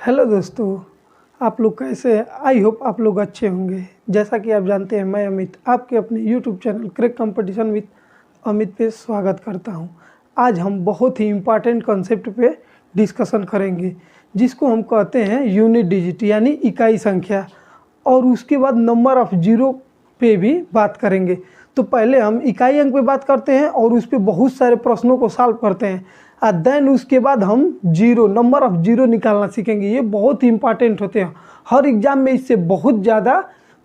Hello दोस्तों, आप लोग कैसे हैं? आई होप आप लोग अच्छे होंगे। जैसा कि आप जानते हैं, मैं अमित आपके अपने YouTube channel crack competition with Amit पे स्वागत करता हूं। आज हम बहुत ही इम्पॉर्टेंट कॉन्सेप्ट पे डिस्कशन करेंगे, जिसको हम कहते हैं यूनिट डिजिट यानी इकाई संख्या, और उसके बाद नंबर ऑफ़ जीरो पे भी बात करेंगे। तो पहले हम इकाई अंक पे बात करते हैं और उस पर बहुत सारे प्रश्नों को सॉल्व करते हैं, और देन उसके बाद हम जीरो नंबर ऑफ़ जीरो निकालना सीखेंगे। ये बहुत ही इंपॉर्टेंट होते हैं, हर एग्ज़ाम में इससे बहुत ज़्यादा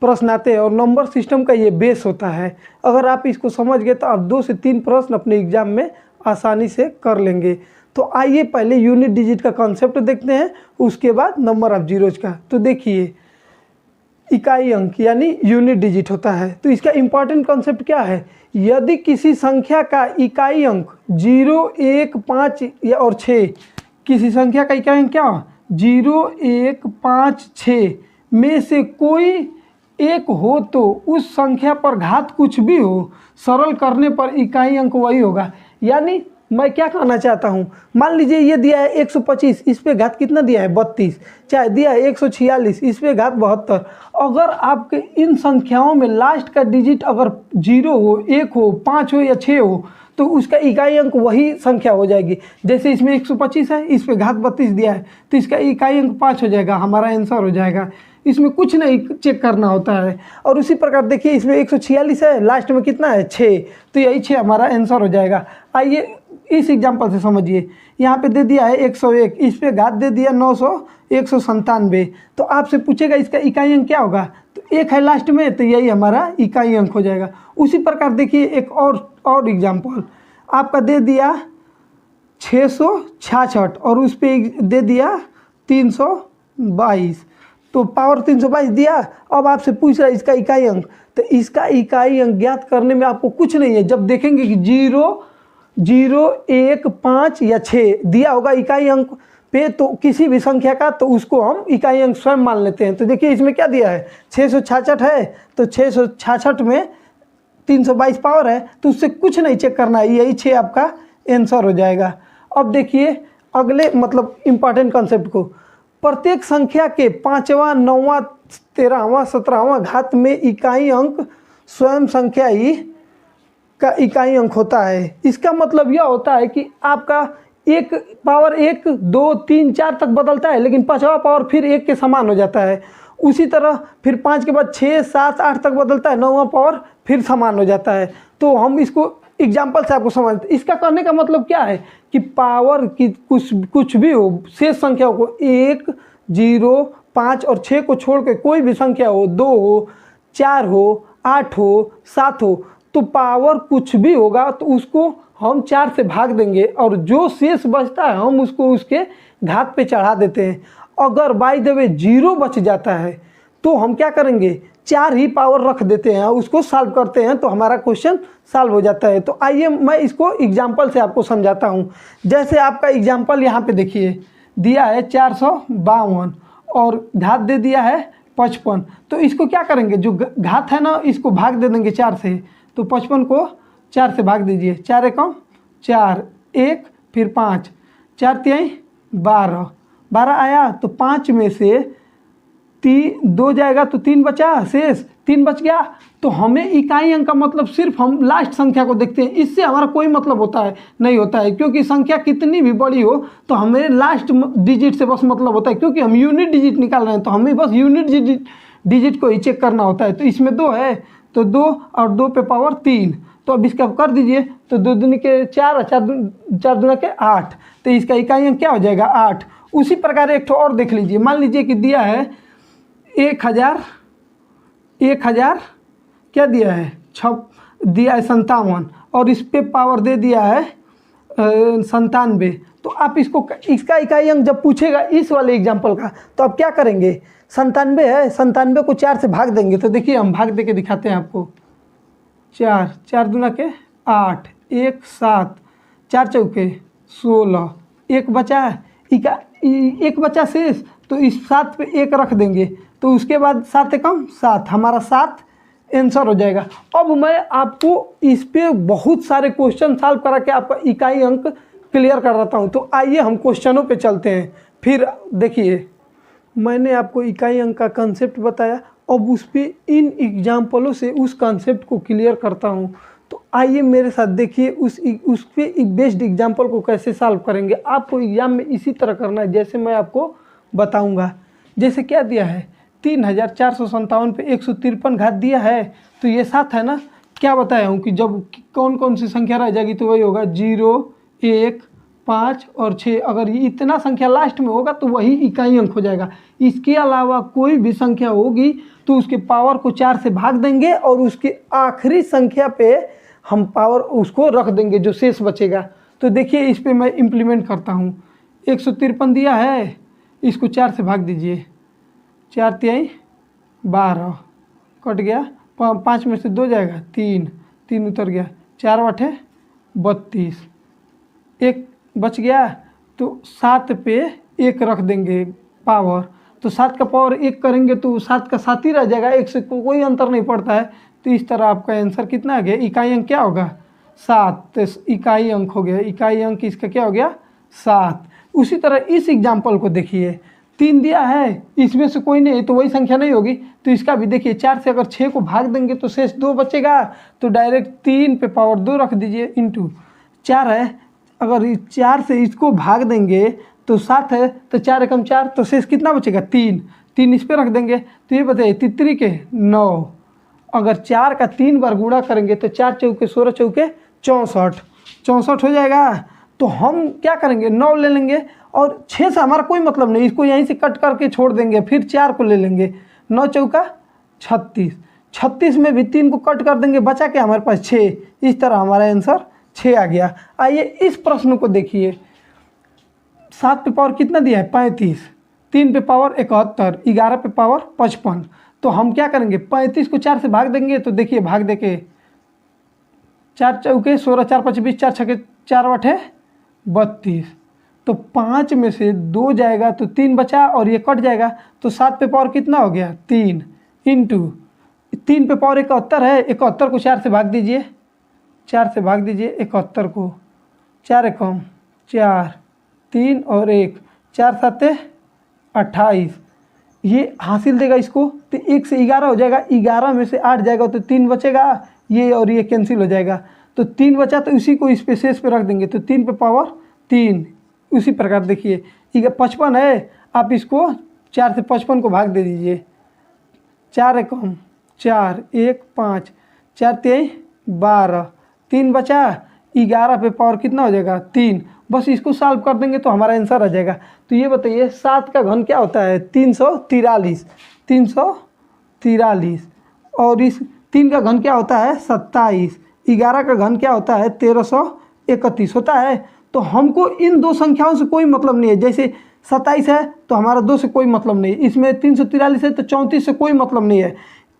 प्रश्न आते हैं और नंबर सिस्टम का ये बेस होता है। अगर आप इसको समझ गए तो आप 2 से 3 प्रश्न अपने एग्ज़ाम में आसानी से कर लेंगे। तो आइए पहले यूनिट डिजिट का कॉन्सेप्ट देखते हैं, उसके बाद नंबर ऑफ़ जीरोज का। तो देखिए, इकाई अंक यानी यूनिट डिजिट होता है। तो इसका इम्पॉर्टेंट कॉन्सेप्ट क्या है? यदि किसी संख्या का इकाई अंक 0, 1, 5 या और 6, किसी संख्या का इकाई अंक क्या हो 0, 1, 5, 6 में से कोई एक हो तो उस संख्या पर घात कुछ भी हो, सरल करने पर इकाई अंक वही होगा। यानी मैं क्या कहना चाहता हूँ, मान लीजिए ये दिया है 125, इस पे घात कितना दिया है 32, चाहे दिया है 146, इस पे घात 72। अगर आपके इन संख्याओं में लास्ट का डिजिट अगर 0 हो, 1 हो, 5 हो या 6 हो, तो उसका इकाई अंक वही संख्या हो जाएगी। जैसे इसमें 125 है, इस पे घात 32 दिया है, तो इसका इकाई अंक 5 हो जाएगा, हमारा आंसर हो जाएगा। इसमें कुछ नहीं चेक करना होता है। और उसी प्रकार देखिए, इसमें 146 है, लास्ट में कितना है 6, तो यही 6 हमारा आंसर हो जाएगा। आइए इस एग्जाम्पल से समझिए, यहाँ पे दे दिया है 101, इस पे घात दे दिया 900, 197। तो आपसे पूछेगा इसका इकाई अंक क्या होगा, तो 1 है लास्ट में, तो यही हमारा इकाई अंक हो जाएगा। उसी प्रकार देखिए एक और एग्जाम्पल आपका दे दिया 666 और उस पर दे दिया 322, तो पावर 322 दिया। अब आपसे पूछ रहा है इसका इकाई अंक, तो इसका इकाई अंक ज्ञात करने में आपको कुछ नहीं है। जब देखेंगे कि 0, 0, 1, 5 या 6 दिया होगा इकाई अंक पे, तो किसी भी संख्या का, तो उसको हम इकाई अंक स्वयं मान लेते हैं। तो देखिए इसमें क्या दिया है 666 है, तो 666 में 322 पावर है, तो उससे कुछ नहीं चेक करना है, यही 6 आपका आंसर हो जाएगा। अब देखिए अगले मतलब इम्पॉर्टेंट कॉन्सेप्ट को, प्रत्येक संख्या के 5वां, 9वां, 13वां, 17वां घात में इकाई अंक स्वयं संख्या ही का इकाई अंक होता है। इसका मतलब यह होता है कि आपका एक पावर 1, 2, 3, 4 तक बदलता है, लेकिन 5वां पावर फिर 1 के समान हो जाता है। उसी तरह फिर 5 के बाद 6, 7, 8 तक बदलता है, 9वां पावर फिर समान हो जाता है। तो हम इसको एग्जाम्पल से आपको समझते। इसका कहने का मतलब क्या है कि पावर की कुछ भी हो, शेष संख्याओं को 1, 0, 5 और 6 को छोड़ के कोई भी संख्या हो, 2 हो, 4 हो, 8 हो, 7 हो, तो पावर कुछ भी होगा तो उसको हम 4 से भाग देंगे और जो शेष बचता है हम उसको उसके घात पे चढ़ा देते हैं। अगर बाय द वे 0 बच जाता है तो हम क्या करेंगे, 4 ही पावर रख देते हैं, उसको सॉल्व करते हैं, तो हमारा क्वेश्चन सॉल्व हो जाता है। तो आइए मैं इसको एग्जाम्पल से आपको समझाता हूँ। जैसे आपका एग्जाम्पल यहाँ पे देखिए दिया है 452 और घात दे दिया है 55। तो इसको क्या करेंगे, जो घात है ना इसको भाग दे देंगे 4 से, तो 55 को 4 से भाग दीजिए, 4 एकम 4, 1 फिर 5, 4 तिहाई 12, 12 आया, तो 5 में से 2 जाएगा तो 3 बचा, शेष 3 बच गया। तो हमें इकाई अंक का मतलब सिर्फ हम लास्ट संख्या को देखते हैं, इससे हमारा कोई मतलब होता है नहीं होता है, क्योंकि संख्या कितनी भी बड़ी हो तो हमें लास्ट डिजिट से बस मतलब होता है, क्योंकि हम यूनिट डिजिट निकाल रहे हैं तो हमें बस यूनिट डिजिट को ही चेक करना होता है। तो इसमें 2 है, तो 2 और 2 पे पावर 3, तो अब इसका कर दीजिए, तो 2 दूनी के 4, 4 दूना के 8, तो इसका इकाई अंक क्या हो जाएगा 8। उसी प्रकार एक और देख लीजिए, मान लीजिए कि दिया है 1000 क्या दिया है दिया है 57 और इस पे पावर दे दिया है 97। तो आप इसका इकाई अंक जब पूछेगा इस वाले एग्जाम्पल का, तो आप क्या करेंगे, 97 है, 97 को 4 से भाग देंगे। तो देखिए हम भाग दे के दिखाते हैं आपको, 4, 4 दूना के 8, 1 7, 4 चौके 16, 1 बचा है, 1 बचा शेष, तो इस 7 पे 1 रख देंगे, तो उसके बाद 7 एकम 7, हमारा 7 आंसर हो जाएगा। अब मैं आपको इस पे बहुत सारे क्वेश्चन सॉल्व करा के आपका इकाई अंक क्लियर कर देता हूँ। तो आइए हम क्वेश्चनों पे चलते हैं। फिर देखिए मैंने आपको इकाई अंक का कंसेप्ट बताया, अब उस पर इन एग्जाम्पलों से उस कंसेप्ट को क्लियर करता हूँ। तो आइए मेरे साथ देखिए उस पे बेस्ड एग्जाम्पल को कैसे सॉल्व करेंगे। आपको एग्जाम में इसी तरह करना है जैसे मैं आपको बताऊंगा। जैसे क्या दिया है, 3457 पे 153 घात दिया है, तो ये 7 है ना। क्या बताया हूँ कि जब कौन कौन सी संख्या रह जाएगी तो वही होगा 0, 1, 5 और 6। अगर ये इतना संख्या लास्ट में होगा तो वही इकाई अंक हो जाएगा। इसके अलावा कोई भी संख्या होगी तो उसके पावर को 4 से भाग देंगे और उसके आखिरी संख्या पे हम पावर उसको रख देंगे, जो शेष बचेगा। तो देखिए इस पे मैं इम्प्लीमेंट करता हूँ। 153 दिया है, इसको 4 से भाग दीजिए। 4 तिहाई 12 कट गया, 5 में से 2 जाएगा 3 उतर गया, 4 आठे 32, 1 बच गया। तो 7 पे 1 रख देंगे पावर, तो 7 का पावर 1 करेंगे तो 7 का 7 ही रह जाएगा, 1 से कोई अंतर नहीं पड़ता है। तो इस तरह आपका आंसर कितना आ गया, इकाई अंक क्या होगा 7। तो इकाई अंक हो गया, इकाई अंक इसका क्या हो गया 7। उसी तरह इस एग्जाम्पल को देखिए, 3 दिया है, इसमें से कोई नहीं तो वही संख्या नहीं होगी। तो इसका भी देखिए 4 से अगर 6 को भाग देंगे तो शेष 2 बचेगा, तो डायरेक्ट 3 पे पावर 2 रख दीजिए इंटू 4 है। अगर 4 से इसको भाग देंगे तो 7 है, तो 4 एकम 4, तो शेष कितना बचेगा 3 इस पे रख देंगे। तो ये बताइए 3 के 9, अगर 4 का 3 बार गुणा करेंगे तो 4 चौके 16 चौके 64 हो जाएगा। तो हम क्या करेंगे 9 ले लेंगे और 6 से हमारा कोई मतलब नहीं, इसको यहीं से कट करके छोड़ देंगे, फिर 4 को ले लेंगे। 9 चौका 36 में भी 3 को कट कर देंगे, बचा क्या हमारे पास 6। इस तरह हमारा आंसर 6 आ गया। आइए इस प्रश्न को देखिए, 7 पे पावर कितना दिया है 35, 3 पे पावर 71, 11 पे पावर 55। तो हम क्या करेंगे 35 को 4 से भाग देंगे। तो देखिए भाग दे के 4 चौके 16, 4 5 20, 4 छके 4 आठे 32। तो 5 में से 2 जाएगा तो 3 बचा और ये कट जाएगा। तो 7 पे पावर कितना हो गया 3 इंटू 3 पे पावर 71 है, 71 को 4 से भाग दीजिए, 4 से भाग दीजिए 71 को, 4 एकम 4, 3 और 1, 4 7 28। ये हासिल देगा इसको, तो 1 से 11 हो जाएगा, 11 में से 8 जाएगा तो 3 बचेगा, ये और ये कैंसिल हो जाएगा। तो 3 बचा तो इसी को इस पे शेष पे रख देंगे। तो 3 पे पावर 3। उसी प्रकार देखिए 55 है, आप इसको 4 से 55 को भाग दे दीजिए, 4 एकम 4, 1 5, 4 तिहाई 12, 3 बचा, 11 पे पावर कितना हो जाएगा 3। बस इसको सॉल्व कर देंगे तो हमारा आंसर आ जाएगा। तो ये बताइए 7 का घन क्या होता है 343 और इस 3 का घन क्या होता है 27, 11 का घन क्या होता है 1331 होता है। तो हमको इन दो संख्याओं से कोई मतलब नहीं है। जैसे 27 है तो हमारा 2 से कोई मतलब नहीं, इसमें 343 है तो 34 से कोई मतलब नहीं है,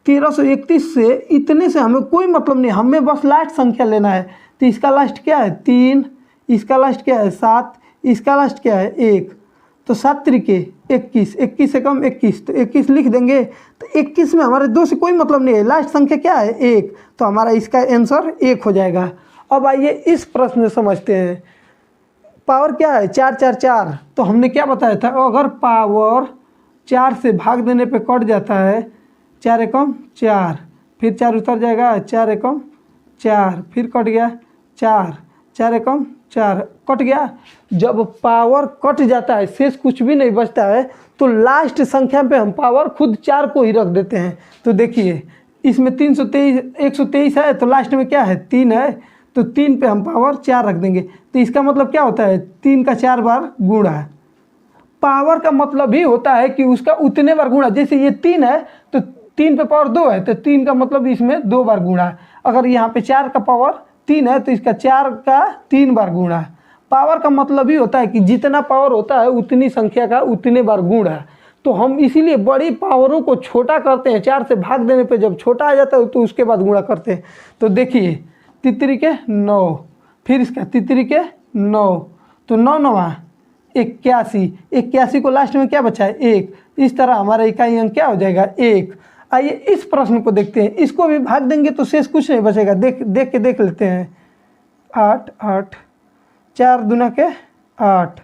1331 से इतने से हमें कोई मतलब नहीं, हमें बस लास्ट संख्या लेना है। तो इसका लास्ट क्या है 3, इसका लास्ट क्या है 7, इसका लास्ट क्या है 1। तो 7 त्रिके 21, 21 से कम 21, तो 21 लिख देंगे। तो 21 में हमारे 2 से कोई मतलब नहीं है, लास्ट संख्या क्या है 1, तो हमारा इसका आंसर 1 हो जाएगा। अब आइए इस प्रश्न समझते हैं। पावर क्या है 4 4 4, तो हमने क्या बताया था, अगर पावर 4 से भाग देने पे कट जाता है, 4 एकम 4, फिर 4 उतर जाएगा, 4 एकम 4, फिर कट गया 4, 4 एकम 4 कट गया। जब पावर कट जाता है शेष कुछ भी नहीं बचता है, तो लास्ट संख्या पे हम पावर खुद 4 को ही रख देते हैं। तो देखिए इसमें 123 है, तो लास्ट में क्या है 3 है, तो 3 पे हम पावर 4 रख देंगे। तो इसका मतलब क्या होता है 3 का 4 बार गुणा। पावर का मतलब ही होता है कि उसका उतने बार गुणा। जैसे ये 3 है तो 3 पे पावर 2 है, तो 3 का मतलब इसमें 2 बार गुणा। अगर यहाँ पे 4 का पावर 3 है तो इसका 4 का 3 बार गुणा। पावर का मतलब ही होता है कि जितना पावर होता है उतनी संख्या का उतने बार गुणा। तो हम इसीलिए बड़ी पावरों को छोटा करते हैं, 4 से भाग देने पे जब छोटा आ जाता है तो उसके बाद गुणा करते हैं। तो देखिए 3 के 9, फिर इसका 3 के 9, तो 9 9 81 को लास्ट में क्या बचा है 1। इस तरह हमारा इकाई अंक क्या हो जाएगा 1। आइए इस प्रश्न को देखते हैं, इसको भी भाग देंगे तो शेष कुछ नहीं बचेगा। देख लेते हैं। 8 8, 4 दूना के 8,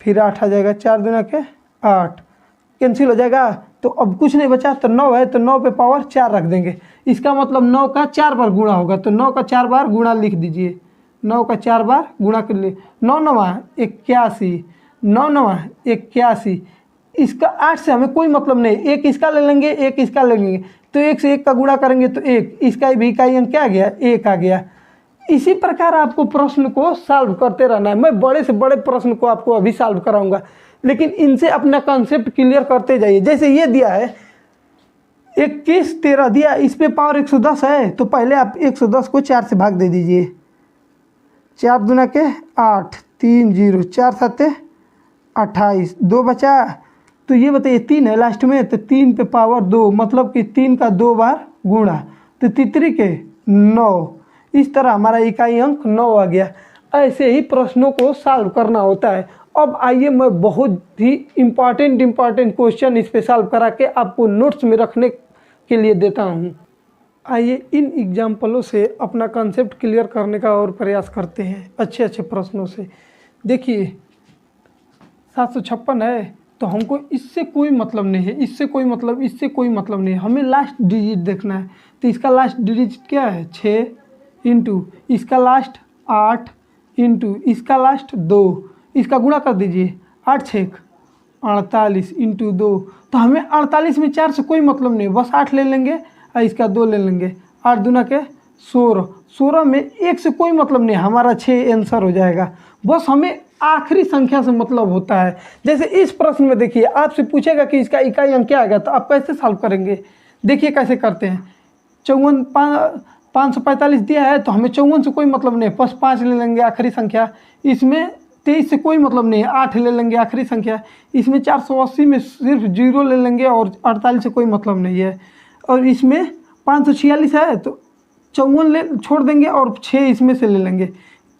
फिर 8 आ जाएगा, 4 दूना के 8, कैंसिल हो जाएगा, तो अब कुछ नहीं बचा, तो 9 है तो 9 पे पावर 4 रख देंगे। इसका मतलब 9 का 4 बार गुणा होगा, तो 9 का 4 बार गुणा लिख दीजिए। 9 का 4 बार गुणा कर लिए, 9 9 81, 9 9 81। इसका 8 से हमें कोई मतलब नहीं, एक इसका ले लेंगे एक इसका ले लेंगे, तो 1 से 1 का गुणा करेंगे तो 1, इसका भी इकाई अंक क्या आ गया, 1 आ गया। इसी प्रकार आपको प्रश्न को सॉल्व करते रहना है। मैं बड़े से बड़े प्रश्न को आपको अभी सॉल्व कराऊंगा, लेकिन इनसे अपना कॉन्सेप्ट क्लियर करते जाइए। जैसे ये दिया है 21 13 दिया, इस पे पावर 110 है, तो पहले आप 110 को 4 से भाग दे दीजिए। 4 दूना के 8, 3 0, 4 7 28, 2 बचा। तो ये बताइए 3 है लास्ट में, तो 3 पे पावर 2, मतलब कि 3 का 2 बार गुणा, तो तितरी के 9। इस तरह हमारा इकाई अंक 9 आ गया। ऐसे ही प्रश्नों को सॉल्व करना होता है। अब आइए मैं बहुत ही इम्पॉर्टेंट क्वेश्चन इस पे सॉल्व करा के आपको नोट्स में रखने के लिए देता हूँ। आइए इन एग्जाम्पलों से अपना कॉन्सेप्ट क्लियर करने का और प्रयास करते हैं अच्छे प्रश्नों से। देखिए 756 है, तो हमको इससे कोई मतलब नहीं है, इससे कोई मतलब नहीं है, हमें लास्ट डिजिट देखना है। तो इसका लास्ट डिजिट क्या है 6 इंटू इसका लास्ट 8 इंटू इसका लास्ट 2, इसका गुणा कर दीजिए। 8 6 48 इंटू 2, तो हमें 48 में 4 से कोई मतलब नहीं, बस 8 ले लेंगे और इसका 2 ले लेंगे। 8 दूना के 16, 16 में 1 से कोई मतलब नहीं, हमारा 6 आंसर हो जाएगा। बस हमें आखिरी संख्या से मतलब होता है। जैसे इस प्रश्न में देखिए आपसे पूछेगा कि इसका इकाई अंक क्या आएगा, तो आप कैसे सॉल्व करेंगे, देखिए कैसे करते हैं। 545 दिया है, तो हमें 54 से कोई मतलब नहीं है, बस 5 ले लेंगे आखिरी संख्या। इसमें 23 से कोई मतलब नहीं है, 8 ले लेंगे आखिरी संख्या। इसमें 480 में सिर्फ 0 ले लेंगे और 48 से कोई मतलब नहीं है। और इसमें 546 है, तो 54 ले छोड़ देंगे और 6 इसमें से ले लेंगे।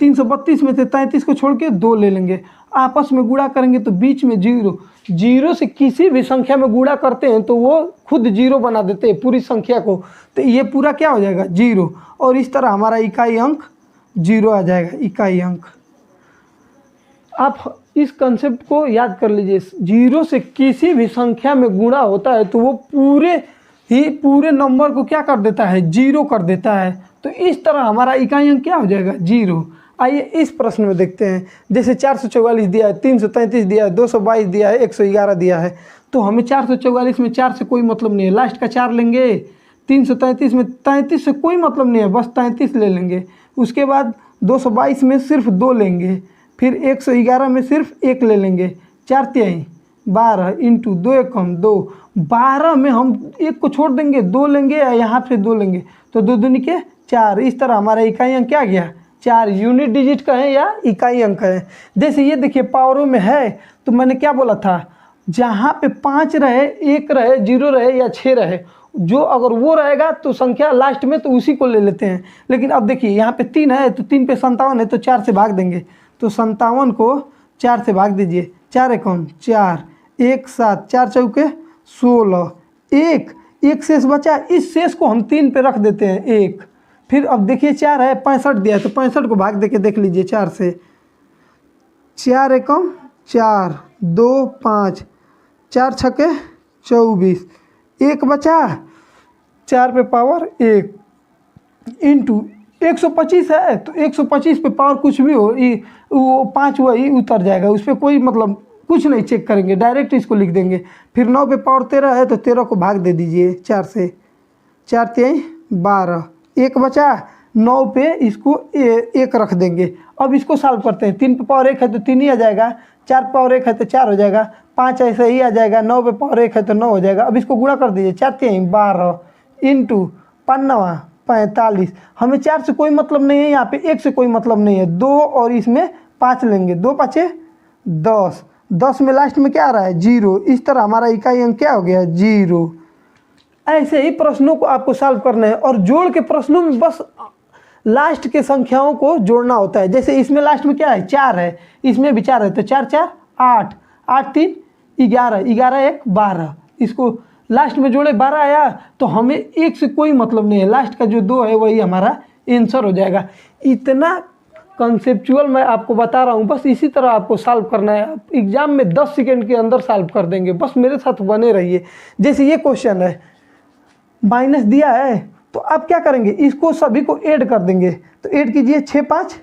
332 में से 33 को छोड़ के 2 ले लेंगे। आपस में गुणा करेंगे तो बीच में 0, 0 से किसी भी संख्या में गुणा करते हैं तो वो खुद 0 बना देते हैं पूरी संख्या को, तो ये पूरा क्या हो जाएगा 0। और इस तरह हमारा इकाई अंक 0 आ जाएगा, इकाई अंक। आप इस कंसेप्ट को याद कर लीजिए, 0 से किसी भी संख्या में गुणा होता है तो वो पूरे नंबर को क्या कर देता है 0 कर देता है। तो इस तरह हमारा इकाई अंक क्या हो जाएगा 0। आइए इस प्रश्न में देखते हैं। जैसे 444 दिया है, 333 दिया है, 222 दिया है, 111 दिया है, तो हमें 444 में 4 से कोई मतलब नहीं है, लास्ट का 4 लेंगे। 333 में 33 से कोई मतलब नहीं है, बस 33 ले लेंगे। उसके बाद 222 में सिर्फ 2 लेंगे, फिर 111 में सिर्फ 1 ले लेंगे। 4 तिहाई 12 इंटू 2 एकम 2, 12 में हम 1 को छोड़ देंगे, 2 लेंगे या यहाँ पे 2 लेंगे, तो 2 दूनी के 4। इस तरह हमारा इकाई अंक क्या गया 4, यूनिट डिजिट का है या इकाई अंक है। जैसे ये देखिए पावरों में है, तो मैंने क्या बोला था, जहाँ पे 5 रहे, 1 रहे, 0 रहे या 6 रहे, जो अगर वो रहेगा तो संख्या लास्ट में तो उसी को ले लेते हैं। लेकिन अब देखिए यहाँ पे 3 है, तो 3 पे 57 है, तो 4 से भाग देंगे, तो 57 को 4 से भाग दीजिए। 4 एकम 4, 1 7, 4 चौके 16, 1 शेष बचा, इस शेष को हम 3 पे रख देते हैं 1। फिर अब देखिए 4 है, 65 दिया है, तो 65 को भाग देके देख लीजिए 4 से। 4 एकम 4, 2 5, 4 छके 24, 1 बचा, 4 पे पावर 1 इंटू 125 है, तो 125 पे पावर कुछ भी हो, वो 5 वही उतर जाएगा, उस पर कोई मतलब कुछ नहीं चेक करेंगे, डायरेक्ट इसको लिख देंगे। फिर 9 पे पावर 13 है, तो 13 को भाग दे दीजिए 4 से। 4 तिहाई 12, 1 बचा, 9 पे इसको 1 रख देंगे। अब इसको सॉल्व करते हैं। 3 पे पावर 1 है तो 3 ही आ जाएगा, 4 पे पावर 1 है तो 4 हो जाएगा, 5 ऐसे ही आ जाएगा, 9 पे पावर 1 है तो 9 हो जाएगा। अब इसको गुणा कर दीजिए। 4 तिहाई 12 इंटू 5 45, हमें 4 से कोई मतलब नहीं है, यहाँ पे 1 से कोई मतलब नहीं है, 2 और इसमें 5 लेंगे, 2 5 10, 10 में लास्ट में क्या आ रहा है 0। इस तरह हमारा इकाई अंक क्या हो गया 0। ऐसे ही प्रश्नों को आपको सॉल्व करना है, और जोड़ के प्रश्नों में बस लास्ट के संख्याओं को जोड़ना होता है। जैसे इसमें लास्ट में क्या है 4 है, इसमें भी 4 है, तो 4 4 8, 8 3 11, 11 1 12, इसको लास्ट में जोड़े 12 आया, तो हमें 1 से कोई मतलब नहीं है, लास्ट का जो 2 है वही हमारा आंसर हो जाएगा। इतना कंसेप्चुअल मैं आपको बता रहा हूँ, बस इसी तरह आपको सॉल्व करना है। आप एग्जाम में 10 सेकंड के अंदर सॉल्व कर देंगे, बस मेरे साथ बने रहिए। जैसे ये क्वेश्चन है, माइनस दिया है तो आप क्या करेंगे, इसको सभी को ऐड कर देंगे। तो ऐड कीजिए, 6 5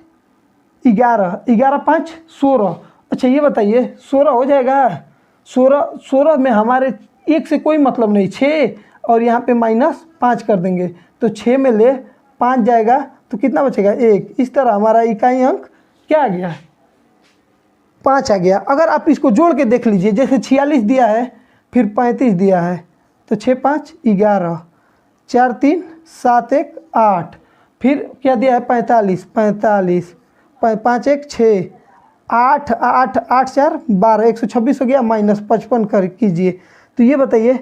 11, 11 5 16। अच्छा ये बताइए 16 हो जाएगा? 16 में हमारे एक से कोई मतलब नहीं, 6 और यहाँ पे -5 कर देंगे तो 6 में ले 5 जाएगा तो कितना बचेगा, 1। इस तरह हमारा इकाई अंक क्या आ गया, 5 आ गया। अगर आप इसको जोड़ के देख लीजिए, जैसे 46 दिया है फिर 35 दिया है तो 6 5 11, 4 3 7 1 8, फिर क्या दिया है 45 45, 5 1 6, 8 8 8 4 12, 126 हो गया, -55 कर कीजिए। तो ये बताइए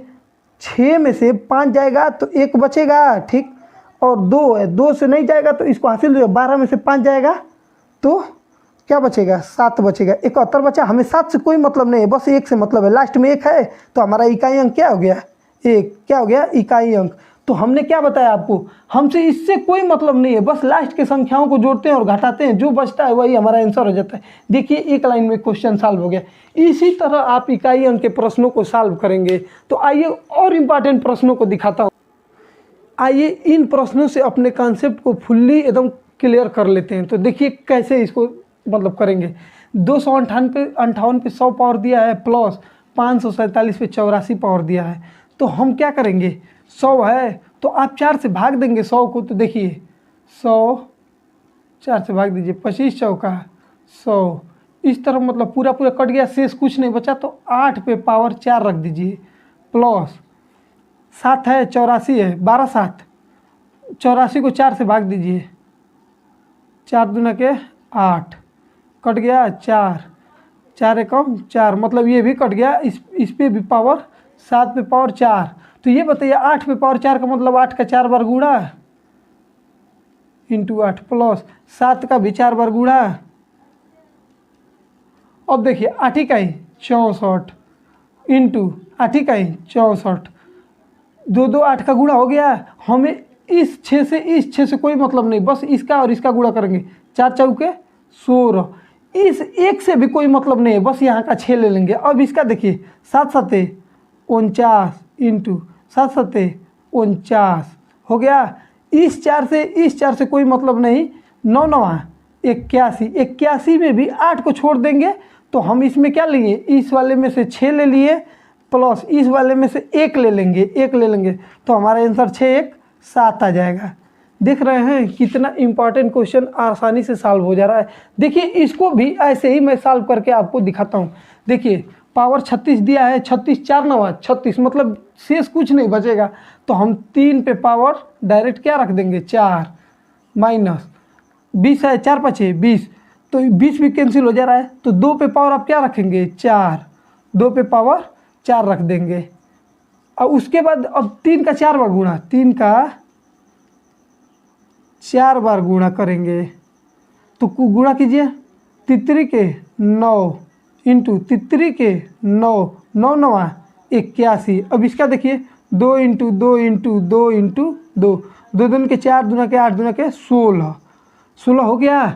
6 में से 5 जाएगा तो 1 बचेगा, ठीक, और 2 है, 2 से नहीं जाएगा तो इसको हासिल हो, 12 में से 5 जाएगा तो क्या बचेगा, 7 बचेगा, 71 बचा। हमें 7 से कोई मतलब नहीं है, बस 1 से मतलब है, लास्ट में 1 है तो हमारा इकाई अंक क्या हो गया, 1। क्या हो गया, इकाई अंक। तो हमने क्या बताया आपको, हमसे इससे कोई मतलब नहीं है, बस लास्ट के संख्याओं को जोड़ते हैं और घटाते हैं, जो बचता है वही हमारा आंसर हो जाता है। देखिए एक लाइन में क्वेश्चन सॉल्व हो गया। इसी तरह आप इकाई अंक के प्रश्नों को सॉल्व करेंगे। तो आइए और इम्पॉर्टेंट प्रश्नों को दिखाता हूँ। आइए इन प्रश्नों से अपने कॉन्सेप्ट को फुल्ली एकदम क्लियर कर लेते हैं। तो देखिए कैसे इसको मतलब करेंगे। 258 पे 100 पावर दिया है, प्लस 547 पे 84 पावर दिया है। तो हम क्या करेंगे, 100 है तो आप 4 से भाग देंगे 100 को। तो देखिए 100 4 से भाग दीजिए, 25 चौका 100, इस तरह मतलब पूरा पूरा कट गया, शेष कुछ नहीं बचा। तो 8 पे पावर 4 रख दीजिए, प्लस 7 है 84 है, 12 7, 84 को 4 से भाग दीजिए, 4 दूना के 8, कट गया 4, 4 एकम 4, मतलब ये भी कट गया। इस पे भी पावर 7 पे पावर 4। तो ये बताइए 8 पे पावर 4 का मतलब 8 का 4 बार गुणा इंटू 8, प्लस 7 का भी 4 बार गुणा। अब देखिए 8 इकाई 64 इंटू 8 इकाई 64, 2 2 8 का गुणा हो गया। हमें इस 6 से कोई मतलब नहीं, बस इसका और इसका गुणा करेंगे, 4 चौके 16। इस 1 से भी कोई मतलब नहीं है, बस यहाँ का 6 ले लेंगे। अब इसका देखिए 7 7 49 इंटू 7 7 49 हो गया। इस 4 से कोई मतलब नहीं, 9 9 81, 81 में भी 8 को छोड़ देंगे तो हम इसमें क्या लेंगे, इस वाले में से 6 ले लिए, प्लस इस वाले में से 1 ले लेंगे तो हमारा आंसर 6 1 7 आ जाएगा। देख रहे हैं कितना इंपॉर्टेंट क्वेश्चन आसानी से सॉल्व हो जा रहा है। देखिए इसको भी ऐसे ही मैं सॉल्व करके आपको दिखाता हूँ। देखिए पावर 36 दिया है, 36 4 9 36, मतलब शेष कुछ नहीं बचेगा। तो हम 3 पे पावर डायरेक्ट क्या रख देंगे, 4, माइनस 20 है, 4 5 20, तो 20 भी कैंसिल हो जा रहा है। तो 2 पे पावर आप क्या रखेंगे, 4, 2 पे पावर 4 रख देंगे। और उसके बाद अब 3 का 4 बार गुणा, 3 का 4 बार गुणा करेंगे। तो गुणा कीजिए, 3 के 9 इंटू 3 के 9, 9 9 81। अब इसका देखिए 2 इंटू 2 इंटू 2 इंटू 2, 2 दून के 4, दूना के 8, दूना के 16 हो गया।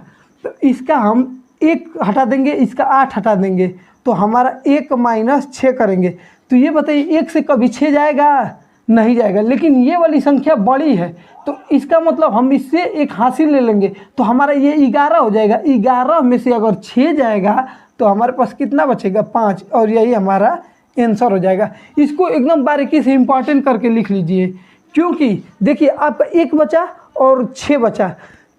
तो इसका हम 1 हटा देंगे, इसका 8 हटा देंगे तो हमारा 1 - 6 करेंगे। तो ये बताइए 1 से कभी 6 जाएगा, नहीं जाएगा। लेकिन ये वाली संख्या बड़ी है तो इसका मतलब हम इससे 1 हासिल ले लेंगे तो हमारा ये 11 हो जाएगा। 11 में से अगर 6 जाएगा तो हमारे पास कितना बचेगा, 5, और यही हमारा आंसर हो जाएगा। इसको एकदम बारीकी से इम्पॉर्टेंट करके लिख लीजिए, क्योंकि देखिए आपका 1 बचा और 6 बचा।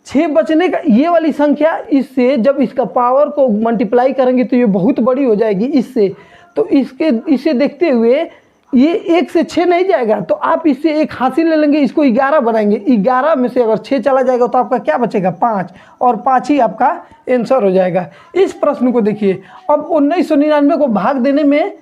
6 बचने का ये वाली संख्या, इससे जब इसका पावर को मल्टीप्लाई करेंगे तो ये बहुत बड़ी हो जाएगी इससे। तो इसे देखते हुए ये 1 से 6 नहीं जाएगा तो आप इससे 1 हासिल ले लेंगे, इसको 11 बनाएंगे। 11 में से अगर 6 चला जाएगा तो आपका क्या बचेगा, 5, और 5 ही आपका आंसर हो जाएगा। इस प्रश्न को देखिए, अब 1999 को भाग देने में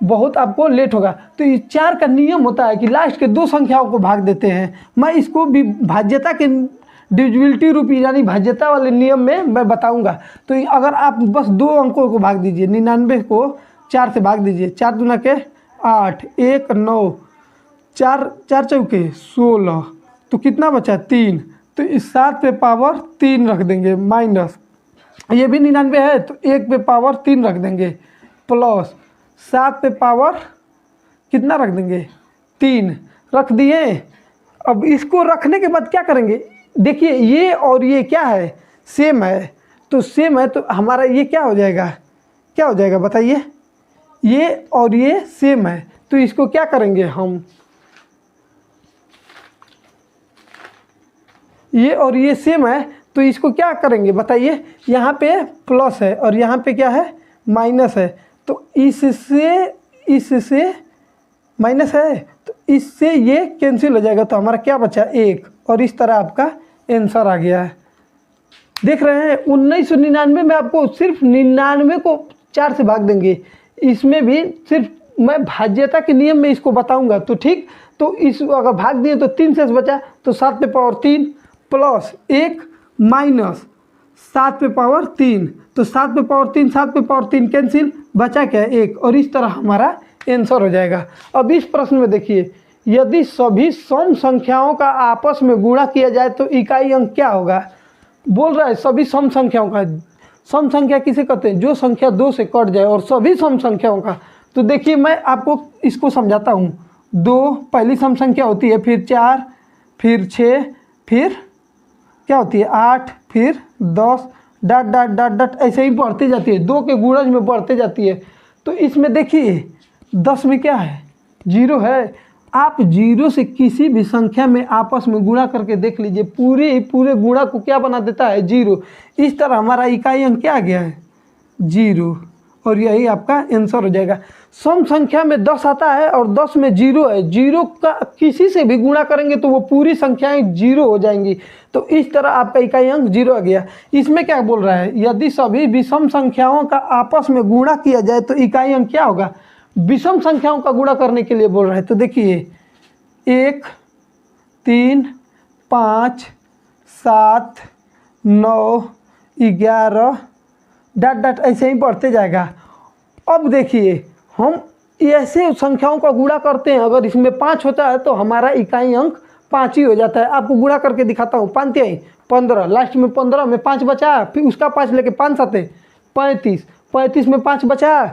बहुत आपको लेट होगा। तो इस 4 का नियम होता है कि लास्ट के 2 संख्याओं को भाग देते हैं। मैं इसको भी भाज्यता के डिविजिबिलिटी रूपी यानी भाज्यता वाले नियम में मैं बताऊंगा। तो अगर आप बस 2 अंकों को भाग दीजिए, 99 को 4 से भाग दीजिए, 4 दूना के 8, 1 9, 4 4 चौके 16, तो कितना बचा, 3। तो इस 7 पे पावर 3 रख देंगे, माइनस ये भी 99 है तो 1 पे पावर 3 रख देंगे, प्लस 7 पे पावर कितना रख देंगे, 3 रख दिए। अब इसको रखने के बाद क्या करेंगे, देखिए ये और ये क्या है, सेम है, तो सेम है तो हमारा ये क्या हो जाएगा, क्या हो जाएगा बताइए, ये और ये सेम है तो इसको क्या करेंगे हम, ये और ये सेम है तो इसको क्या करेंगे बताइए, यहाँ पे प्लस है और यहाँ पे क्या है, माइनस है, तो इससे माइनस है तो इससे ये कैंसिल हो जाएगा, तो हमारा क्या बचा 1, और इस तरह आपका आंसर आ गया है। देख रहे हैं 1999 में आपको सिर्फ 99 को 4 से भाग देंगे, इसमें भी सिर्फ मैं भाज्यता के नियम में इसको बताऊंगा तो ठीक। तो इस अगर भाग दिए तो 3 से बचा तो 7 पे पावर 3 प्लस 1 माइनस 7 पे पावर 3, तो 7 पे पावर 3 7 पे पावर 3 कैंसिल, बचा क्या 1, और इस तरह हमारा आंसर हो जाएगा। अब इस प्रश्न में देखिए, यदि सभी सम संख्याओं का आपस में गुणा किया जाए तो इकाई अंक क्या होगा। बोल रहा है सभी सम संख्याओं का, सम संख्या किसे कहते हैं, जो संख्या 2 से कट जाए, और सभी सम संख्याओं का। तो देखिए मैं आपको इसको समझाता हूँ। 2 पहली सम संख्या होती है, फिर 4, फिर 6, फिर क्या होती है 8, फिर 10, डॉट डॉट डॉट डॉट ऐसे ही बढ़ती जाती है, 2 के गुणज में बढ़ते जाती है। तो इसमें देखिए 10 में क्या है, 0 है। आप 0 से किसी भी संख्या में आपस में गुणा करके देख लीजिए, पूरे गुणा को क्या बना देता है, 0। इस तरह हमारा इकाई अंक क्या आ गया है, 0, और यही आपका आंसर हो जाएगा। सम संख्या में 10 आता है और 10 में 0 है, 0 का किसी से भी गुणा करेंगे तो वो पूरी संख्याएं 0 हो जाएंगी, तो इस तरह आपका इकाई अंक 0 आ गया। इसमें क्या बोल रहा है, यदि सभी विषम संख्याओं का आपस में गुणा किया जाए तो इकाई अंक क्या होगा, विषम संख्याओं का गुणा करने के लिए बोल रहा है। तो देखिए 1 3 5 7 9 11 डॉट डॉट ऐसे ही बढ़ते जाएगा। अब देखिए हम ऐसे संख्याओं का गुणा करते हैं, अगर इसमें 5 होता है तो हमारा इकाई अंक 5 ही हो जाता है। आपको गुणा करके दिखाता हूँ, 5 3 15, लास्ट में 15 में 5 बचा, फिर उसका 5 लेके 5 7 35, 35 में 5 बचा,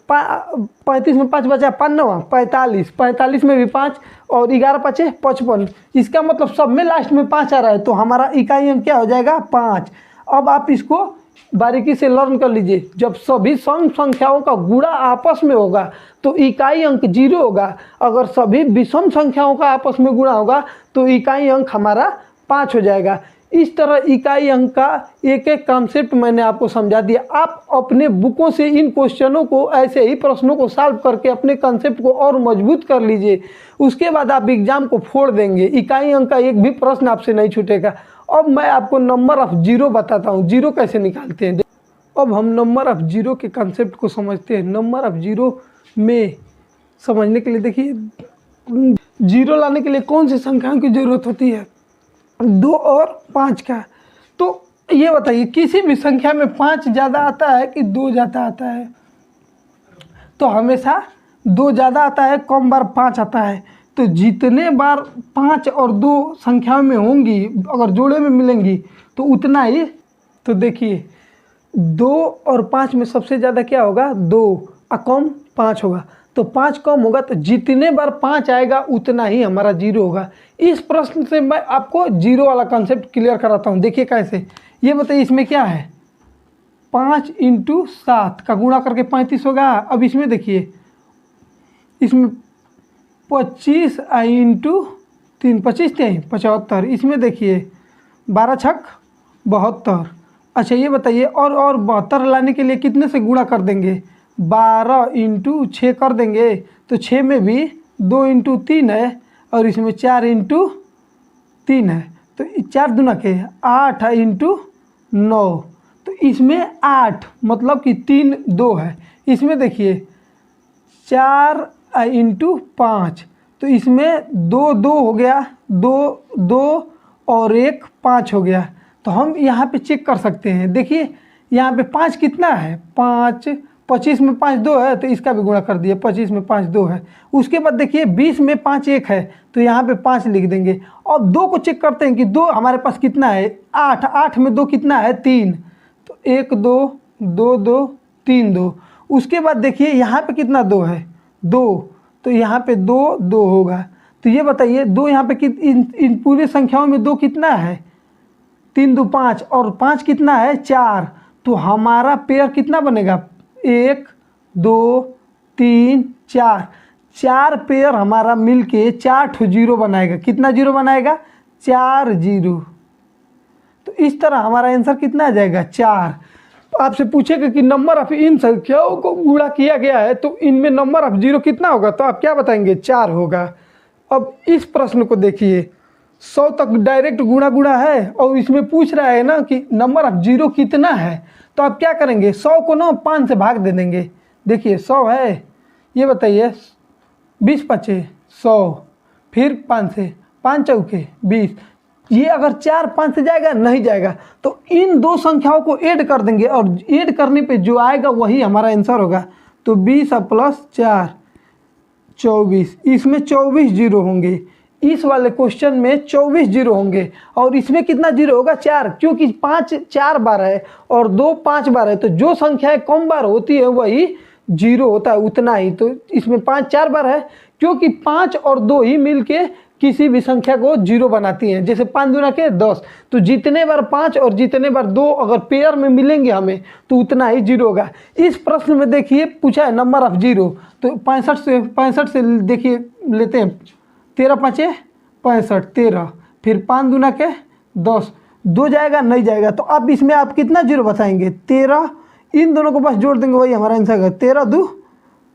35 में 5 बचा, 5 9 45, 45 में भी 5 और 11 5 55। इसका मतलब सब में लास्ट में 5 आ रहा है, तो हमारा इकाई अंक क्या हो जाएगा 5। अब आप इसको बारीकी से लर्न कर लीजिए, जब सभी सम संख्याओं का गुणा आपस में होगा तो इकाई अंक 0 होगा, अगर सभी विषम संख्याओं का आपस में गुणा होगा तो इकाई अंक हमारा 5 हो जाएगा। इस तरह इकाई अंक का एक एक कॉन्सेप्ट मैंने आपको समझा दिया। आप अपने बुकों से इन क्वेश्चनों को, ऐसे ही प्रश्नों को सॉल्व करके अपने कॉन्सेप्ट को और मजबूत कर लीजिए, उसके बाद आप एग्जाम को फोड़ देंगे। इकाई अंक का एक भी प्रश्न आपसे नहीं छूटेगा। अब मैं आपको नंबर ऑफ जीरो बताता हूँ, जीरो कैसे निकालते हैं। अब हम नंबर ऑफ जीरो के कॉन्सेप्ट को समझते हैं। नंबर ऑफ जीरो में समझने के लिए देखिए, जीरो लाने के लिए कौन सी संख्याओं की ज़रूरत होती है, 2 और 5 का। तो ये बताइए किसी भी संख्या में 5 ज़्यादा आता है कि 2 ज़्यादा आता है, तो हमेशा 2 ज़्यादा आता है, कम बार 5 आता है। तो जितने बार 5 और 2 संख्या में होंगी, अगर जोड़े में मिलेंगी तो उतना ही। तो देखिए 2 और 5 में सबसे ज़्यादा क्या होगा, 2 और कम 5 होगा। तो 5 कम होगा, तो जितने बार 5 आएगा उतना ही हमारा जीरो होगा। इस प्रश्न से मैं आपको जीरो वाला कॉन्सेप्ट क्लियर कराता हूँ। देखिए कैसे, ये बताइए इसमें क्या है, 5 × 7 का गुणा करके 35 होगा। अब इसमें देखिए, इसमें 25 × 3 25 3 75। इसमें देखिए 12 छक 72। अच्छा ये बताइए, और 72 लाने के लिए कितने से गुणा कर देंगे, 12 × 6 कर देंगे। तो 6 में भी 2 × 3 है और इसमें 4 × 3 है, तो 4 दूना के 8 × 9। तो इसमें 8 मतलब कि 3 2 है। इसमें देखिए 4 × 5, तो इसमें 2 2 हो गया, 2 2 और 1 5 हो गया। तो हम यहाँ पे चेक कर सकते हैं। देखिए यहाँ पे 5 कितना है, 5 25 में 5 2 है, तो इसका भी गुणा कर दिया, 25 में 5 2 है। उसके बाद देखिए 20 में 5 1 है, तो यहाँ पे 5 लिख देंगे। और 2 को चेक करते हैं कि 2 हमारे पास कितना है, 8 8 में 2 कितना है, 3 तो 1 2 2 2 3 2। उसके बाद देखिए यहाँ पे कितना 2 है, 2, तो यहाँ पे 2 2 होगा। तो ये बताइए 2 यहाँ पे इन पूरे संख्याओं में 2 कितना है, 3 2 5, और 5 कितना है 4। तो हमारा पेयर कितना बनेगा, 1 2 3 4, 4 पेयर हमारा मिलके 4 ठो जीरो बनाएगा। कितना जीरो बनाएगा, 4 जीरो। तो इस तरह हमारा आंसर कितना आ जाएगा, 4। आपसे पूछेगा कि नंबर ऑफ इन संख्याओं को गुणा किया गया है तो इनमें नंबर ऑफ जीरो कितना होगा, तो आप क्या बताएंगे, 4 होगा। अब इस प्रश्न को देखिए, 100 तक डायरेक्ट गुणा गुणा है और इसमें पूछ रहा है ना कि नंबर ऑफ जीरो कितना है, तो आप क्या करेंगे, 100 को ना 5 से भाग दे देंगे। देखिए 100 है, ये बताइए 20 पचे 100, फिर 5 से, 5 चौके 20। ये अगर 4 5 से जाएगा, नहीं जाएगा, तो इन दो संख्याओं को ऐड कर देंगे और ऐड करने पे जो आएगा वही हमारा आंसर होगा। तो 20 प्लस 4 24, इसमें 24 जीरो होंगे। इस वाले क्वेश्चन में 24 जीरो होंगे और इसमें कितना जीरो होगा, 4, क्योंकि 5 4 बार है और 2 5 बार है, तो जो संख्याएं कम बार होती है वही जीरो होता है, उतना ही। तो इसमें 5 4 बार है, क्योंकि 5 और 2 ही मिलके किसी भी संख्या को जीरो बनाती हैं। जैसे 5 दूना के 10, तो जितने बार 5 और जितने बार 2 अगर पेयर में मिलेंगे हमें तो उतना ही जीरो होगा। इस प्रश्न में देखिए पूछा है नंबर ऑफ जीरो, तो 65 से देखिए लेते हैं, 13 5 65 13, फिर 5 दूना के 10, 2 जाएगा, नहीं जाएगा, तो अब इसमें आप कितना जीरो बताएंगे, 13। इन दोनों को बस जोड़ देंगे, वही हमारा आंसर है, 13 2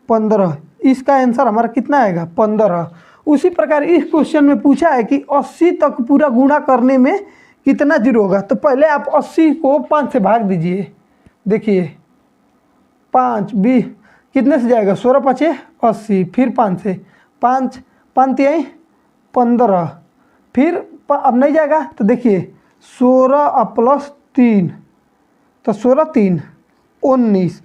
15। इसका आंसर हमारा कितना आएगा, 15। उसी प्रकार इस क्वेश्चन में पूछा है कि 80 तक पूरा गुणा करने में कितना जीरो होगा। तो पहले आप 80 को 5 से भाग दीजिए। देखिए 5 20 कितने से जाएगा, 16 5 80, फिर 5 से, 5 5 3 15, फिर अब नहीं जाएगा, तो देखिए 16 प्लस 3, तो 16 3 19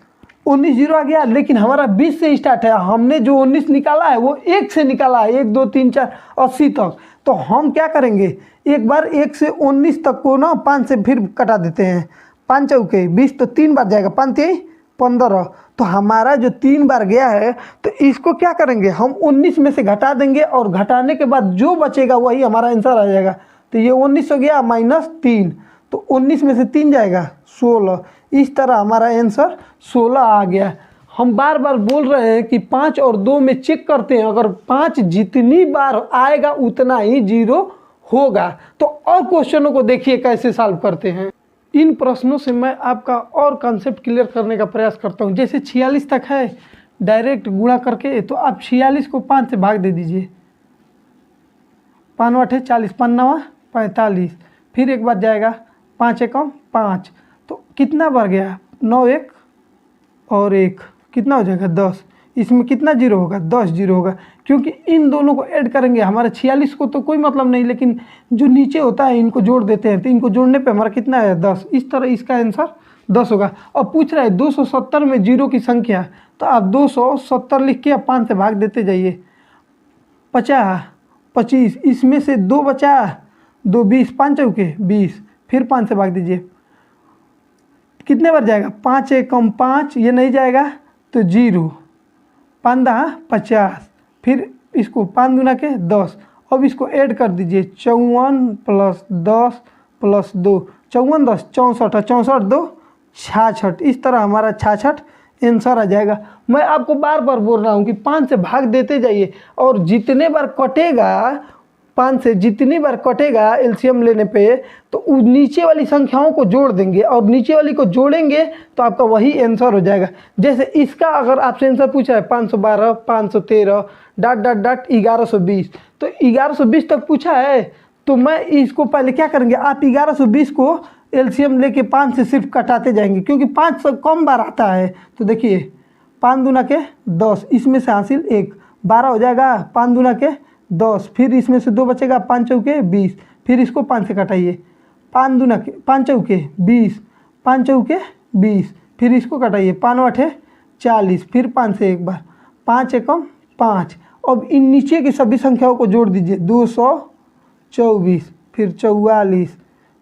जीरो आ गया। लेकिन हमारा 20 से स्टार्ट है, हमने जो 19 निकाला है वो 1 से निकाला है, 1 2 3 4 80 तक। तो हम क्या करेंगे, एक बार 1 से 19 तक को ना 5 से फिर कटा देते हैं, 5 चौके 20, तो 3 बार जाएगा, 5 3 15। तो हमारा जो 3 बार गया है, तो इसको क्या करेंगे, हम 19 में से घटा देंगे और घटाने के बाद जो बचेगा वही हमारा आंसर आ जाएगा। तो ये 19 हो गया -3, तो 19 में से 3 जाएगा 16। इस तरह हमारा आंसर 16 आ गया। हम बार बार बोल रहे हैं कि 5 और 2 में चेक करते हैं, अगर 5 जितनी बार आएगा उतना ही जीरो होगा। तो और क्वेश्चनों को देखिए कैसे सॉल्व करते हैं। इन प्रश्नों से मैं आपका और कॉन्सेप्ट क्लियर करने का प्रयास करता हूं। जैसे 46 तक है डायरेक्ट गुणा करके, तो आप 46 को 5 से भाग दे दीजिए, 5 8 40, 5 9 45, फिर एक बार जाएगा, 5 1 5, तो कितना बार गया, 9 1 और 1, कितना हो जाएगा 10। इसमें कितना जीरो होगा, 10 जीरो होगा, क्योंकि इन दोनों को ऐड करेंगे। हमारे 46 को तो कोई मतलब नहीं, लेकिन जो नीचे होता है इनको जोड़ देते हैं, तो इनको जोड़ने पे हमारा कितना है 10। इस तरह इसका आंसर 10 होगा। और पूछ रहा है 270 में जीरो की संख्या, तो आप 270 लिख के 5 से भाग देते जाइए, 50 25, इसमें से 2 बचा, 2 20, 5 चौके 20, फिर 5 से भाग दीजिए, कितने बार जाएगा, 5 1 5, ये नहीं जाएगा तो जीरो, 5 10 50, फिर इसको 5 दूना के 10। अब इसको ऐड कर दीजिए, 54 प्लस 10 प्लस 2, 54 10 64, 64 2 66। इस तरह हमारा 66 आंसर आ जाएगा। मैं आपको बार बार बोल रहा हूँ कि 5 से भाग देते जाइए और जितने बार कटेगा, 5 से जितनी बार कटेगा एलसीएम लेने पे, तो नीचे वाली संख्याओं को जोड़ देंगे और नीचे वाली को जोड़ेंगे तो आपका वही आंसर हो जाएगा। जैसे इसका अगर आपसे आंसर पूछा है 512 513 डॉट डॉट डॉट 1120, तो 1120 तक पूछा है, तो मैं इसको पहले क्या करेंगे, आप 1120 को एलसीएम लेके 5 से सिर्फ कटाते जाएंगे, क्योंकि 5 से कम बार आता है। तो देखिए 5 दूना के 10, इसमें से हासिल 1, 12 हो जाएगा, 5 दूना के 10, फिर इसमें से 2 बचेगा, 5 चौके 20, फिर इसको 5 से कटाइए, 5 दूना के 5 चौके 20, 5 चौके 20, फिर इसको कटाइए, 5 8 40, फिर 5 से एक बार, 5 1 5। अब इन नीचे की सभी संख्याओं को जोड़ दीजिए, 224, फिर 44,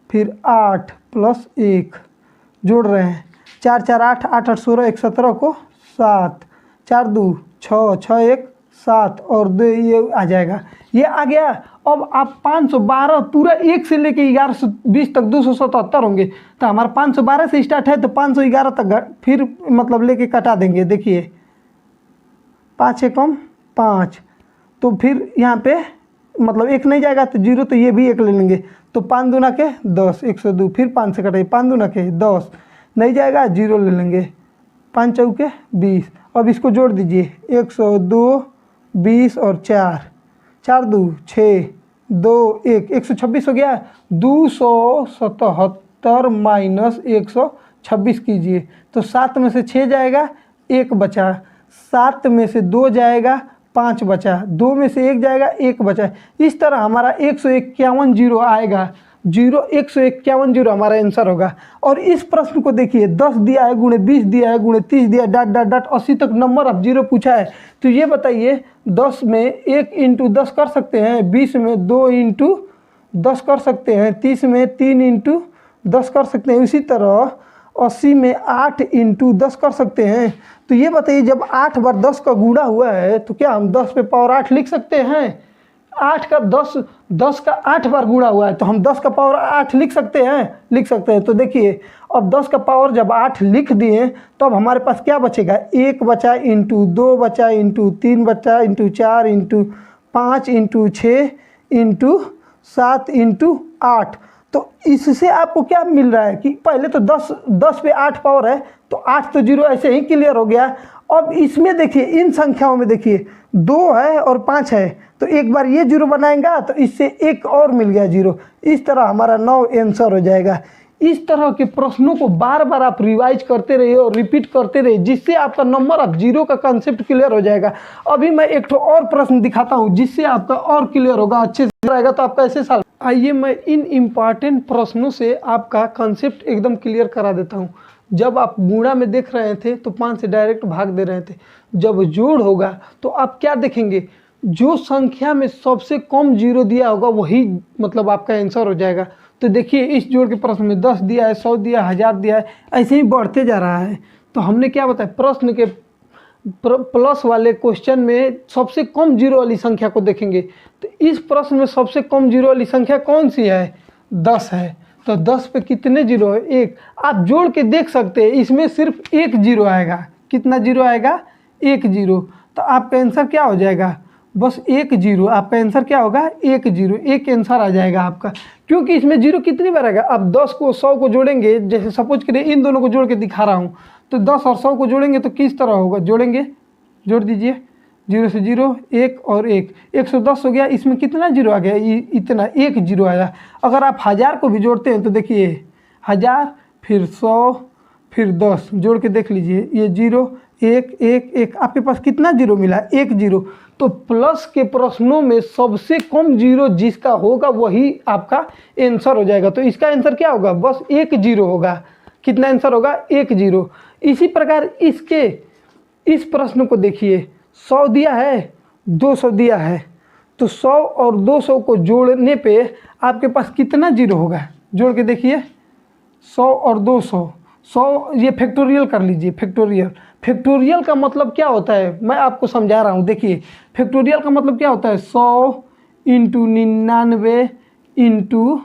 फिर 8 प्लस 1 जोड़ रहे हैं। 4 4 8, 8 8 16, 1 17 को 7, 4 2 6, 6 1 7 और 2 ये आ जाएगा, ये आ गया। अब आप 512 पूरा 1 से लेके 1120 तक 277 होंगे, तो हमारा 512 से स्टार्ट है तो 511 तक फिर मतलब लेके कटा देंगे। देखिए 5 एकम 5, तो फिर यहाँ पे मतलब 1 नहीं जाएगा तो 0, तो ये भी 1 ले लेंगे। तो 5 दूना के 10, 102, फिर 5 से कटाइए, 5 दूना के 10 नहीं जाएगा, 0 ले लेंगे। 5 चौके 20, अब इसको जोड़ दीजिए 102, 20 और 4, 4 2 6, 2 1, 126 हो गया। 277 माइनस 126 कीजिए तो 7 में से 6 जाएगा, 1 बचा। 7 में से 2 जाएगा, 5 बचा। 2 में से 1 जाएगा, 1 बचा। इस तरह हमारा 151 जीरो आएगा। 151 जीरो हमारा आंसर होगा। और इस प्रश्न को देखिए, 10 दिया है, गुणे 20 दिया है, गुणे 30 दिया है, डॉट डॉट डॉट 80 तक नंबर ऑफ जीरो पूछा है। तो ये बताइए 10 में 1 इंटू 10 कर सकते हैं, 20 में 2 इंटू 10 कर सकते हैं, 30 में 3 इंटू 10 कर सकते हैं, इसी तरह 80 में 8 इंटू 10 कर सकते हैं। तो ये बताइए जब 8 बार 10 का गुणा हुआ है तो क्या हम 10 पे पावर 8 लिख सकते हैं? 8 का 10 का 8 बार गुणा हुआ है तो हम 10 का पावर 8 लिख सकते हैं? लिख सकते हैं। तो देखिए अब 10 का पावर जब 8 लिख दिए तो अब हमारे पास क्या बचेगा? 1 बचा, इंटू 2 बचा, इंटू 3 बचा, into 4, into 5, into 6, into 7, into 8। तो इससे आपको क्या मिल रहा है कि पहले तो 10 पे 8 पावर है तो 8 तो जीरो ऐसे ही क्लियर हो गया। अब इसमें देखिए, इन संख्याओं में देखिए 2 है और 5 है तो एक बार ये जीरो बनाएगा तो इससे एक और मिल गया जीरो। इस तरह हमारा 9 आंसर हो जाएगा। इस तरह के प्रश्नों को बार बार आप रिवाइज करते रहिए और रिपीट करते रहिए, जिससे आपका नंबर ऑफ जीरो का कंसेप्ट क्लियर हो जाएगा। अभी मैं एक तो और प्रश्न दिखाता हूँ जिससे आपका और क्लियर होगा, अच्छे से रहेगा तो आपका ऐसे साल। आइए मैं इन इम्पॉर्टेंट प्रश्नों से आपका कंसेप्ट एकदम क्लियर करा देता हूँ। जब आप गुणा में देख रहे थे तो 5 से डायरेक्ट भाग दे रहे थे। जब जोड़ होगा तो आप क्या देखेंगे? जो संख्या में सबसे कम जीरो दिया होगा वही मतलब आपका आंसर हो जाएगा। तो देखिए इस जोड़ के प्रश्न में 10 दिया है, 100 दिया है, 1000 दिया है, ऐसे ही बढ़ते जा रहा है। तो हमने क्या बताया, प्रश्न के प्लस वाले क्वेश्चन में सबसे कम जीरो वाली संख्या को देखेंगे। तो इस प्रश्न में सबसे कम जीरो वाली संख्या कौन सी है? 10 है। तो 10 पे कितने जीरो है? 1। आप जोड़ के देख सकते हैं, इसमें सिर्फ 1 जीरो आएगा। कितना जीरो आएगा? 1 जीरो। तो आपका आंसर क्या हो जाएगा? बस 1 जीरो। आपका आंसर क्या होगा? 1 जीरो। एक आंसर आ जाएगा आपका, क्योंकि इसमें जीरो कितनी बार आएगा? अब 10 को 100 को जोड़ेंगे, जैसे सपोज करिए इन दोनों को जोड़ के दिखा रहा हूँ, तो 10 और 100 को जोड़ेंगे तो किस तरह होगा? जोड़ेंगे, जोड़ दीजिए, 0 से 0, 1 और 1, 110 हो गया। इसमें कितना जीरो आ गया? इतना 1 जीरो आया। अगर आप 1000 को भी जोड़ते हैं तो देखिए 1000 फिर 100 फिर 10 जोड़ के देख लीजिए, ये 0 1 1 1, आपके पास कितना जीरो मिला? 1 जीरो। तो प्लस के प्रश्नों में सबसे कम जीरो जिसका होगा वही आपका आंसर हो जाएगा। तो इसका आंसर क्या होगा? बस 1 जीरो होगा। कितना आंसर होगा? 1 जीरो। इसी प्रकार इसके इस प्रश्न को देखिए, 100 दिया है, 200 दिया है, तो 100 और 200 को जोड़ने पे आपके पास कितना जीरो होगा? जोड़ के देखिए, 100 और 200, 100 ये फैक्टोरियल कर लीजिए। फैक्टोरियल का मतलब क्या होता है मैं आपको समझा रहा हूँ। देखिए फैक्टोरियल का मतलब क्या होता है? 100 इंटू 99 इंटू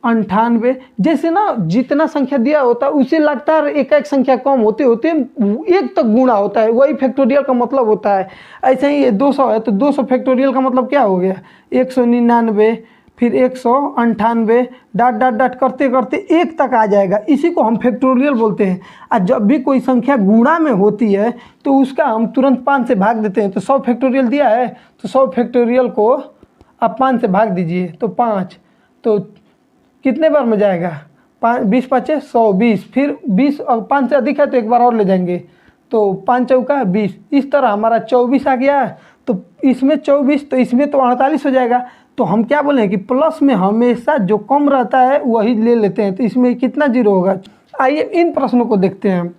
98। जैसे ना जितना संख्या दिया होता है उसे लगातार एक एक संख्या कम होते होते एक तक गुणा होता है, वही फैक्टोरियल का मतलब होता है। ऐसे ही ये 200 है तो 200 फैक्टोरियल का मतलब क्या हो गया? 199 फिर 198 डॉट डॉट डॉट करते करते 1 तक आ जाएगा। इसी को हम फैक्टोरियल बोलते हैं। और जब भी कोई संख्या गुणा में होती है तो उसका हम तुरंत 5 से भाग देते हैं। तो 100 फैक्टोरियल दिया है तो 100 फैक्टोरियल को आप 5 से भाग दीजिए तो 5, तो कितने बार में जाएगा? 20 5 100 20, फिर 20 और 5 से अधिक है तो एक बार और ले जाएंगे, तो 5 चौका 20। इस तरह हमारा 24 आ गया। तो इसमें 24, तो इसमें तो 48 हो जाएगा। तो हम क्या बोलें कि प्लस में हमेशा जो कम रहता है वही ले लेते हैं। तो इसमें कितना जीरो होगा? आइए इन प्रश्नों को देखते हैं।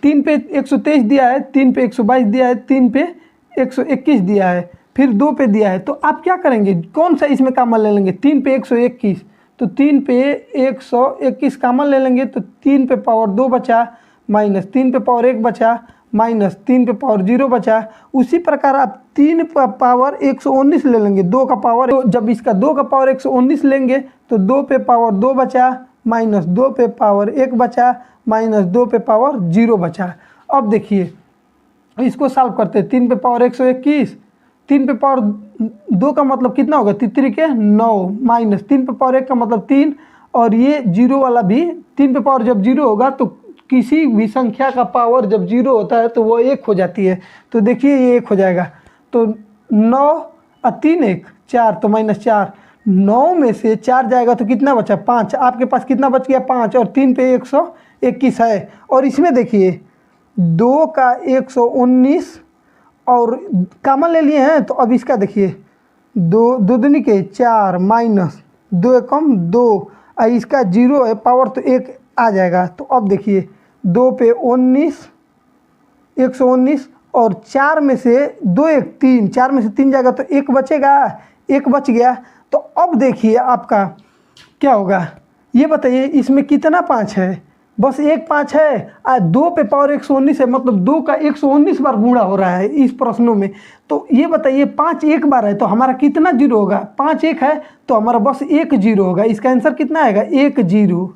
3 पे 123 दिया है, 3 पे 122 दिया है, 3 पे 121 दिया है, फिर 2 पे दिया है। तो आप क्या करेंगे? कौन सा इसमें कॉमन ले लेंगे? 3 पे 121, तो 3 पे 121 कॉमन ले लेंगे तो 3 पे पावर 2 बचा, माइनस 3 पे पावर 1 बचा, माइनस 3 पे पावर 0 बचा। उसी प्रकार आप 3 पे पावर 119 ले लेंगे, 2 का पावर, तो जब इसका 2 का पावर 119 लेंगे तो 2 पे पावर 2 बचा, माइनस 2 पे पावर 1 बचा, माइनस 2 पे पावर 0 बचा। अब देखिए इसको सॉल्व करते हैं। 3 पे पावर 121, 3 पे पावर 2 का मतलब कितना होगा, 3 के 9, माइनस 3 पे पावर 1 का मतलब 3, और ये 0 वाला भी 3 पे पावर जब 0 होगा तो किसी भी संख्या का पावर जब 0 होता है तो वो 1 हो जाती है। तो देखिए ये 1 हो जाएगा, तो 9 और 3 1 4, तो -4, 9 में से 4 जाएगा तो कितना बचा, 5। आपके पास कितना बच गया, 5, और 3 पे 121 है। और इसमें देखिए 2 का 119 और कॉमन ले लिए हैं, तो अब इसका देखिए 2 दूनी के 4, माइनस 2 एकम 2, इसका 0 है पावर तो 1 आ जाएगा। तो अब देखिए 2 पे 19, 119, और 4 में से 2 1 3, 4 में से 3 जाएगा तो 1 बचेगा, 1 बच गया। तो अब देखिए आपका क्या होगा, ये बताइए इसमें कितना 5 है, बस 1 5 है। 2 पे पावर 119 है, मतलब 2 का 119 बार गुणा हो रहा है इस प्रश्नों में। तो ये बताइए 5 1 बार है तो हमारा कितना 0 होगा, 5 1 है तो हमारा बस 1 0 होगा। इसका आंसर कितना आएगा, 1 0।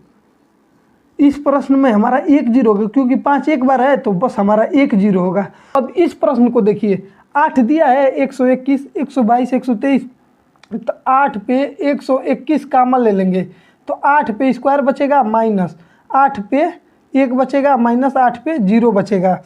इस प्रश्न में हमारा 1 0 होगा, क्योंकि 5 1 बार है तो बस हमारा 1 0 होगा। अब इस प्रश्न को देखिए, 8 दिया है, 121 122 123, तो 8 पे 121 कॉमन ले लेंगे तो 8 पे स्क्वायर बचेगा, माइनस 8 पे 1 बचेगा, माइनस 8 पे 0 बचेगा।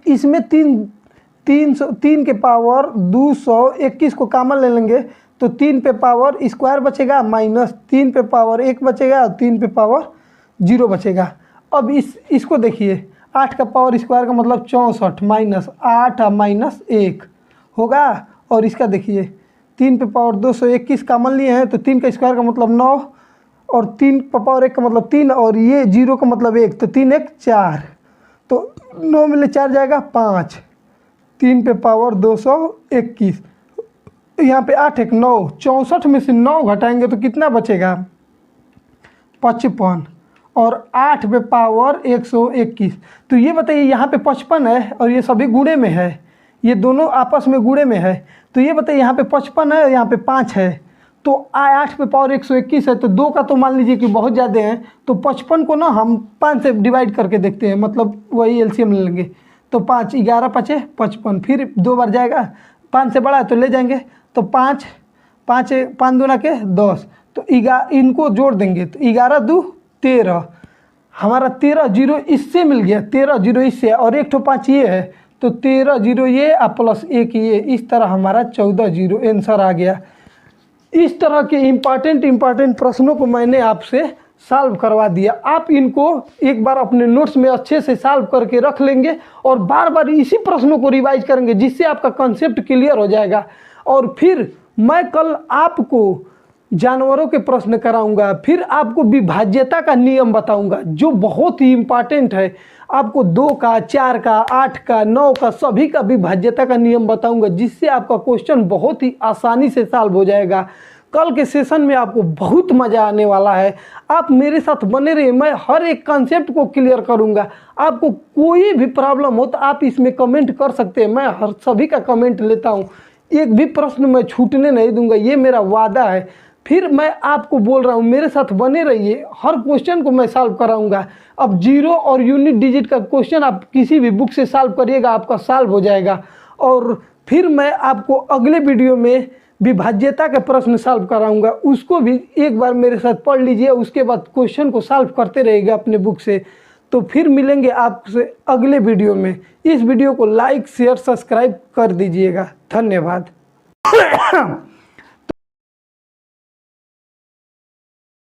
इसमें 3 के पावर 221 को कॉमन ले लेंगे तो 3 पे पावर स्क्वायर बचेगा, माइनस 3 पे पावर 1 बचेगा और 3 पे पावर 0 बचेगा। अब इसको देखिए, 8 का पावर स्क्वायर का मतलब 64, माइनस 8 माइनस 1 होगा। और इसका देखिए 3 पे पावर 221 कॉमन लिए हैं तो 3 का स्क्वायर का मतलब 9, और 3 पे पावर 1 का मतलब 3, और ये 0 का मतलब 1, तो 3 1 4, तो 9 में ले 4 जाएगा 5, 3 पे पावर 221, यहाँ पे 8 1 9, 64 में से 9 घटाएंगे तो कितना बचेगा, 55, और 8 पे पावर 121। तो ये बताइए यहाँ पे 55 है और ये सभी गुणे में है, ये दोनों आपस में गुणे में है। तो ये बताइए यहाँ पे 55 है और यहाँ पे 5 है, तो 8 पे पावर 121 है, तो 2 का तो मान लीजिए कि बहुत ज़्यादा है, तो 55 को ना हम 5 से डिवाइड करके देखते हैं, मतलब वही एलसीएम ले लेंगे। तो 5 11 5 55, फिर 2 बार जाएगा, 5 से बड़ा है तो ले जाएंगे, तो 5 5 5 दूना के 10, तो इनको जोड़ देंगे तो 11 2 13, हमारा 13 0 इससे मिल गया, 13 0 इससे, और 1 तो 5 ये है, तो 13 0 ये और प्लस 1 ये, इस तरह हमारा 14 0 आंसर आ गया। इस तरह के इम्पॉर्टेंट प्रश्नों को मैंने आपसे सॉल्व करवा दिया। आप इनको एक बार अपने नोट्स में अच्छे से सॉल्व करके रख लेंगे और बार बार इसी प्रश्नों को रिवाइज करेंगे, जिससे आपका कंसेप्ट क्लियर हो जाएगा। और फिर मैं कल आपको जानवरों के प्रश्न कराऊंगा, फिर आपको विभाज्यता का नियम बताऊंगा जो बहुत ही इम्पॉर्टेंट है। आपको 2 का 4 का 8 का 9 का सभी का विभाज्यता का नियम बताऊंगा, जिससे आपका क्वेश्चन बहुत ही आसानी से सॉल्व हो जाएगा। कल के सेशन में आपको बहुत मज़ा आने वाला है। आप मेरे साथ बने रहिए, मैं हर एक कॉन्सेप्ट को क्लियर करूंगा। आपको कोई भी प्रॉब्लम हो तो आप इसमें कमेंट कर सकते हैं, मैं हर सभी का कमेंट लेता हूँ। एक भी प्रश्न मैं छूटने नहीं दूंगा, ये मेरा वादा है। फिर मैं आपको बोल रहा हूँ मेरे साथ बने रहिए, हर क्वेश्चन को मैं सॉल्व कराऊंगा। अब 0 और यूनिट डिजिट का क्वेश्चन आप किसी भी बुक से सॉल्व करिएगा, आपका सॉल्व हो जाएगा। और फिर मैं आपको अगले वीडियो में विभाज्यता के प्रश्न सॉल्व कराऊंगा, उसको भी एक बार मेरे साथ पढ़ लीजिए, उसके बाद क्वेश्चन को सॉल्व करते रहिएगा अपने बुक से। तो फिर मिलेंगे आपसे अगले वीडियो में। इस वीडियो को लाइक शेयर सब्सक्राइब कर दीजिएगा। धन्यवाद।